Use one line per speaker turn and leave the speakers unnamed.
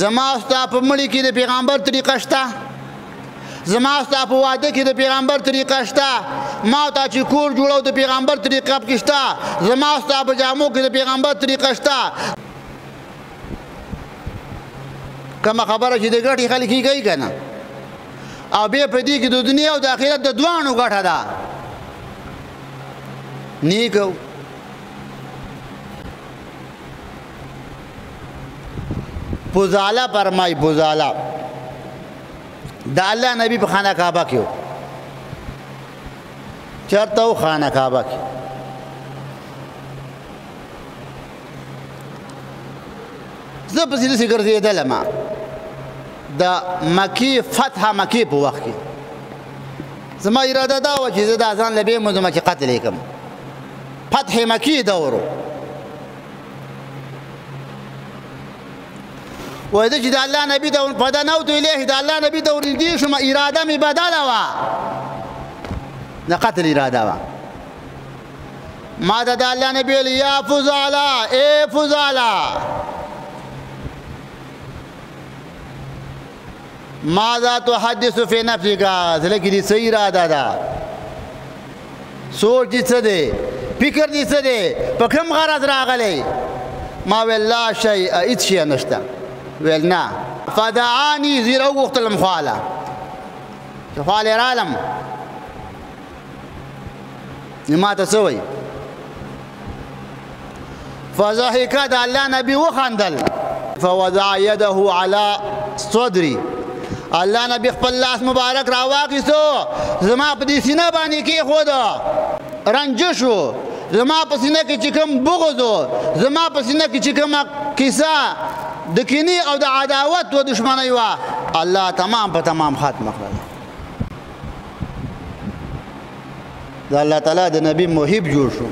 زما ستا په مړي کې د پیغمبر طریقه شته زما ستا په واده کې د پیغمبر طریقه شته ما ته چې کور جوړو د پیغمبر طریقه پکې شته زما ستا په جامو کې د پیغمبر طریقه شته کومه خبره چې د ګټې خلک یې کوي که نه او بیا په دې کې د دنیا او د آخرت د دواړو ګټه ده نیک فضاله فرمای فضاله د الله نبی په خانه کعبه کې و چېرته و خانه کعبه کې زه پسې داسې ګرځېدلم د مکې فتح مکې په وخت کې زما اراده دا وه چې زه دا ځان له بې موزمه چې قتل یې کړم فتح مکې دور و وایي زه چې د الله نبي ته فدنوت الیه د الله نبي ته ورنږدې شوم اراده مې بدله وه د قتل اراده وه ما ته د الله نبي ویل یا فضاله ای فضاله ماذا تحدث فی نفسک زړه کې دې څه اراده ده سوچ دې څه دی فکر دې څه دی په کوم غرض راغلی ما ویل لا شیء هېڅ شی نشته ویل نه فدعانی زیر وغوښتلم خواله چې خواله رالم ما ته څه وایي فضحک د الله نبي وخندل فوضع یده علی صدری الله نبی خپل لاس مبارک راواخیستو زما په دې سینه باندې کېښود رنجش و زما په سینه کې چې کوم بغض و زما په سینه کې چې کومه کیسه د کینې او د عداوت و دشمنۍ وه الله تمام په تمام ختمه کړله د الله تعالی د نبي محب جوړ شو